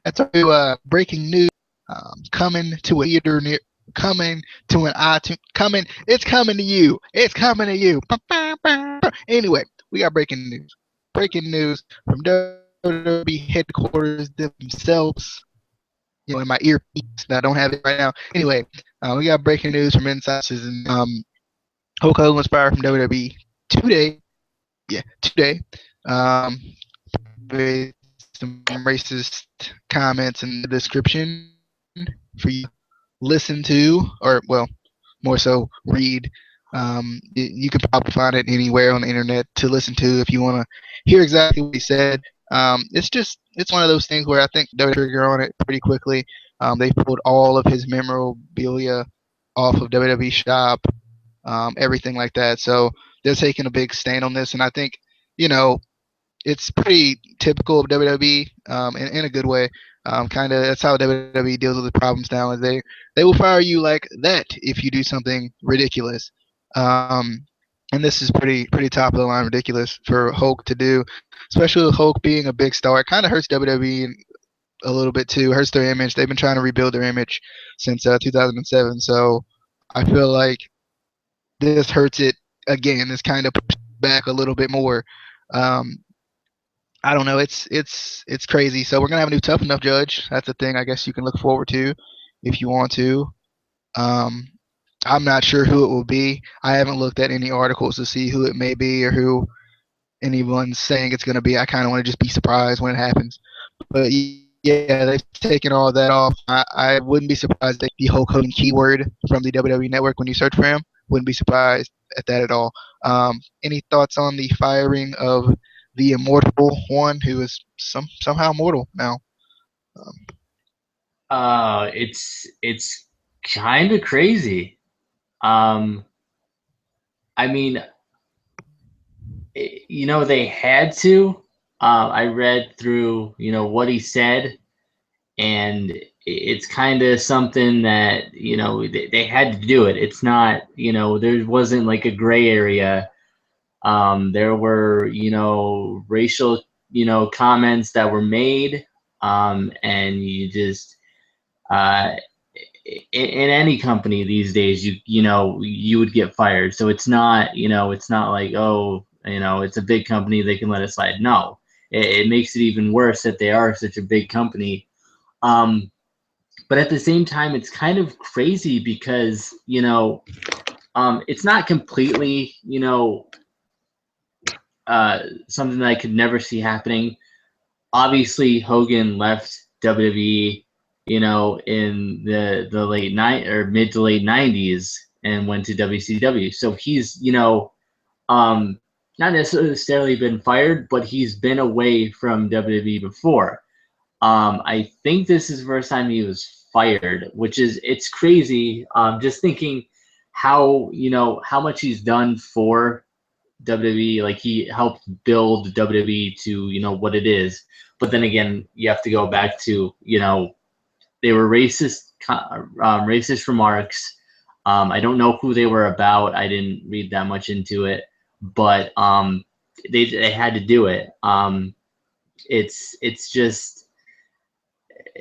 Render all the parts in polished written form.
That's our new breaking news. Coming to a theater near, coming to an iTunes, coming. It's coming to you. It's coming to you. Anyway, we got breaking news. Breaking news from WWE headquarters themselves. In my earpiece that I don't have it right now. Anyway, we got breaking news from inside. Hulk Hogan was fired from WWE today. Yeah, today. Um, with some racist comments in the description for you to listen to, or well, more so read. You can probably find it anywhere on the internet to listen to if you want to hear exactly what he said. It's one of those things where I think WWE trigger on it pretty quickly. They pulled all of his memorabilia off of WWE Shop, everything like that. So they're taking a big stand on this, and I think you know it's pretty typical of WWE, in a good way. Kind of that's how WWE deals with the problems now. Is they will fire you like that if you do something ridiculous. Um, and this is pretty top of the line ridiculous for Hulk to do, especially with Hulk being a big star. It kind of hurts WWE a little bit too. Hurts their image. They've been trying to rebuild their image since 2007. So I feel like this hurts it again. This kind of pushes back a little bit more. Um, I don't know. It's crazy. So we're gonna have a new tough enough judge. That's a thing I guess you can look forward to if you want to. Um, I'm not sure who it will be. I haven't looked at any articles to see who it may be or who anyone's saying it's gonna be. I kind of want to just be surprised when it happens. But yeah, they've taken all that off. I wouldn't be surprised if the Hulk Hogan keyword from the WWE Network when you search for him. Wouldn't be surprised at that at all. Any thoughts on the firing of the immortal one who is somehow mortal now? Um, It's kind of crazy. Um, I mean, they had to. I read through, what he said, and it's kind of something that they had to do it. It's not, there wasn't like a gray area. There were, racial, comments that were made, and you just uh, in any company these days, you would get fired. So it's not like, oh, it's a big company, they can let it slide. No, it makes it even worse that they are such a big company. Um, but at the same time, it's kind of crazy because it's not completely something that I could never see happening. Obviously, Hogan left WWE, in the late night or mid to late '90s and went to WCW. So he's, um, not necessarily been fired, but he's been away from WWE before. I think this is the first time he was fired, which is it's crazy. Just thinking how much he's done for WWE. Like he helped build WWE to what it is. But then again, you have to go back to they were racist remarks. I don't know who they were about. I didn't read that much into it, but they had to do it. It's just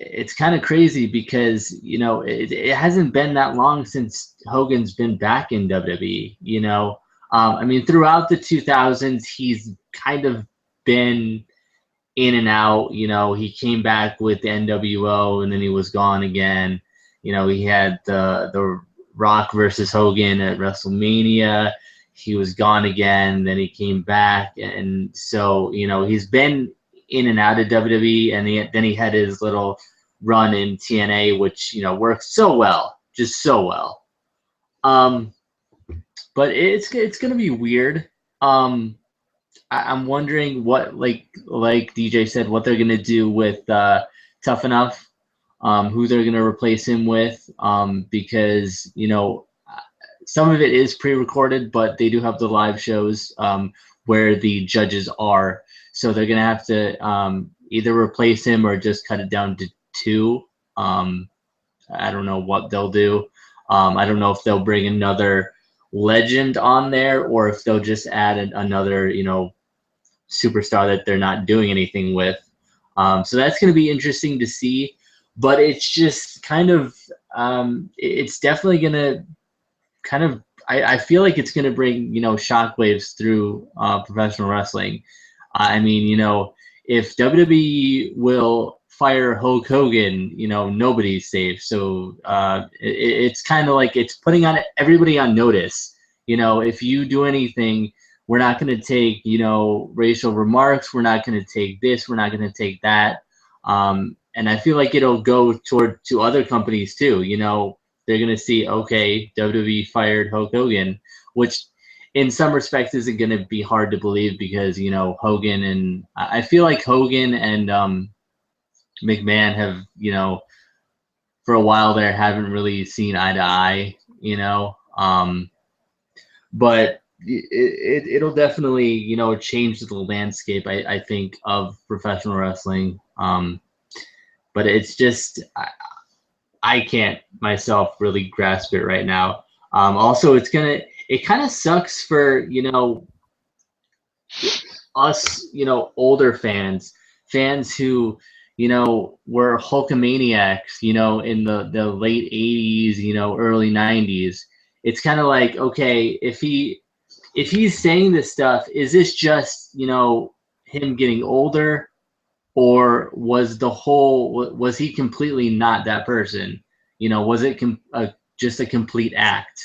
it's kind of crazy because it hasn't been that long since Hogan's been back in WWE. I mean, throughout the 2000s, he's kind of been in and out. He came back with the NWO and then he was gone again. He had the Rock versus Hogan at WrestleMania. He was gone again, then he came back, and so he's been in and out of WWE, and then he had his little run in TNA, which worked so well, just so well. But it's gonna be weird. I'm wondering what, like DJ said, what they're gonna do with Tough Enough, who they're gonna replace him with, because some of it is pre-recorded, but they do have the live shows where the judges are, so they're gonna have to either replace him or just cut it down to two. I don't know what they'll do. I don't know if they'll bring another legend on there, or if they'll just add another, superstar that they're not doing anything with. So that's going to be interesting to see. But it's just kind of, it's definitely going to kind of, I feel like it's going to bring, shockwaves through professional wrestling. I mean, if WWE will fire Hulk Hogan, nobody's safe. So it's kind of like it's putting on everybody on notice. If you do anything, we're not going to take, racial remarks. We're not going to take this. We're not going to take that. And I feel like it'll go to other companies too. They're going to see, okay, WWE fired Hulk Hogan, which in some respects isn't going to be hard to believe because, Hogan and I feel like Hogan and McMahon have, for a while there haven't really seen eye to eye, but it'll definitely, change the landscape, I think, of professional wrestling. But it's just, I can't myself really grasp it right now. Also, it kind of sucks for, us, older fans who, were Hulkamaniacs, in the late 80s, early 90s. It's kind of like, okay, if he's saying this stuff, is this just, him getting older, or was he completely not that person? Was it just a complete act?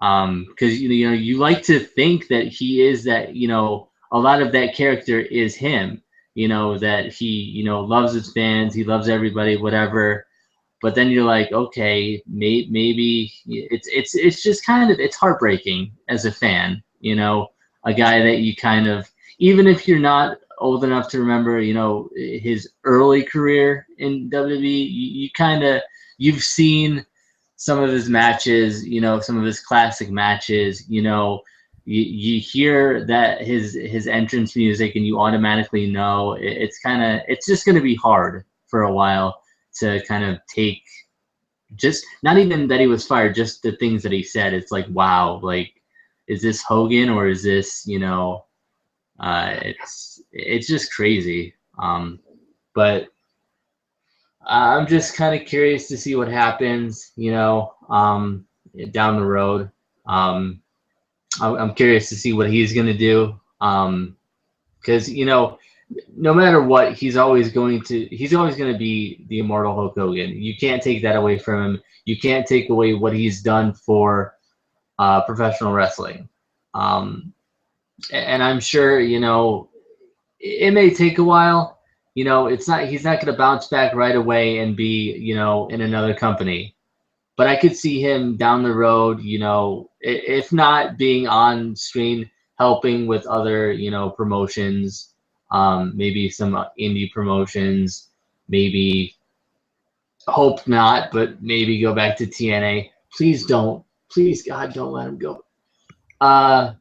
Because you like to think that he is that, a lot of that character is him, that he, loves his fans, he loves everybody, whatever. But then you're like, okay, maybe it's just kind of, it's heartbreaking as a fan, a guy that you kind of, even if you're not old enough to remember, his early career in WWE, you've seen some of his matches, some of his classic matches, you hear that his entrance music and you automatically know it's just going to be hard for a while to kind of take, just not even that he was fired, just the things that he said. It's like, wow, like, is this Hogan or is this, it's just crazy. But I'm just kind of curious to see what happens, down the road. I'm curious to see what he's going to do. Because, no matter what, he's always going to be the immortal Hulk Hogan. You can't take that away from him. You can't take away what he's done for professional wrestling. And I'm sure, it may take a while. He's not going to bounce back right away and be, in another company. But I could see him down the road, if not being on screen, helping with other, promotions, maybe some indie promotions, maybe, hope not, but maybe go back to TNA. Please God, don't let him go. But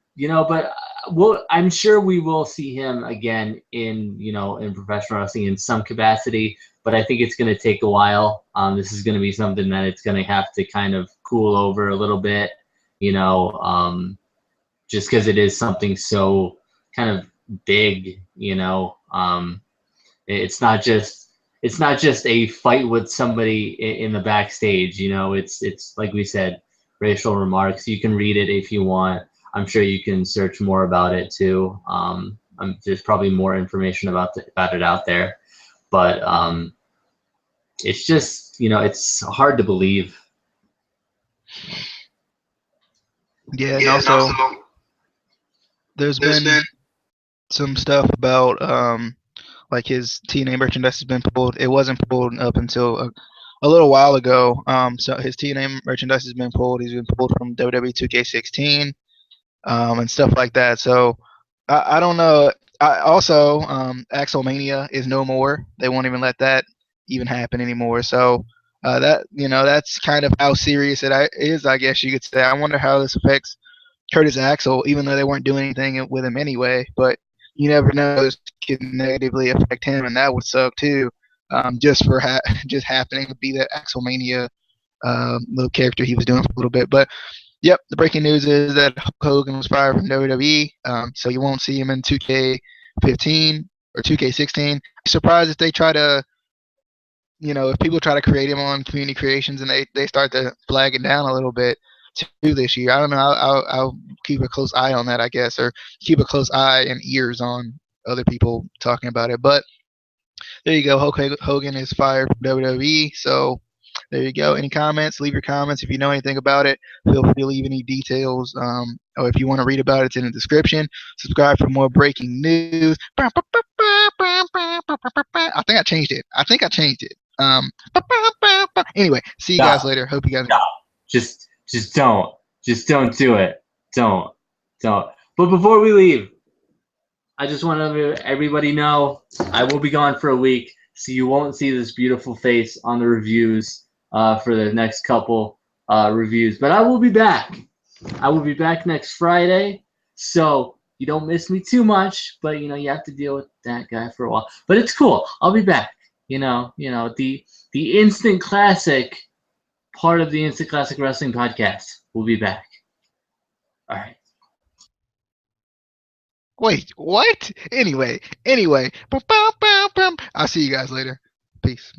I'm sure we will see him again in professional wrestling in some capacity, but I think it's going to take a while. This is going to be something that it's going to have to kind of cool over a little bit, just because it is something so kind of big, it's not just a fight with somebody in the backstage, it's like we said, racial remarks. You can read it if you want. I'm sure you can search more about it too. There's probably more information about it out there, but it's just, it's hard to believe. Yeah, and also there's been some stuff about like his TNA merchandise has been pulled. It wasn't pulled up until a little while ago. So his TNA merchandise has been pulled. He's been pulled from WWE 2K16. And stuff like that. So I don't know. Also, Axelmania is no more. They won't even let that even happen anymore. So that's kind of how serious it is, I guess you could say. I wonder how this affects Curtis Axel, even though they weren't doing anything with him anyway. But you never know, this could negatively affect him, and that would suck too. Just for just happening to be that Axelmania little character he was doing for a little bit. But Yep, the breaking news is that Hulk Hogan was fired from WWE, so you won't see him in 2K15 or 2K16. I'm surprised if they try to, if people try to create him on Community Creations and they start to flag it down a little bit too this year. I don't know. I'll keep a close eye on that, I guess, or keep a close eye and ears on other people talking about it. But there you go. Hulk Hogan is fired from WWE. So there you go. Any comments? Leave your comments. If you know anything about it, feel free to leave any details. Or if you want to read about it, it's in the description. Subscribe for more breaking news. I think I changed it. Anyway, see you guys Stop. later. Hope you guys. Stop. Just don't. Just don't do it. Don't. But before we leave, I just want to let everybody know I will be gone for a week, so you won't see this beautiful face on the reviews for the next couple reviews. But I will be back. I will be back next Friday, so you don't miss me too much. But you have to deal with that guy for a while. But it's cool. I'll be back. The Instant Classic part of the Instant Classic Wrestling podcast will be back. All right. Wait, what? Anyway. I'll see you guys later. Peace.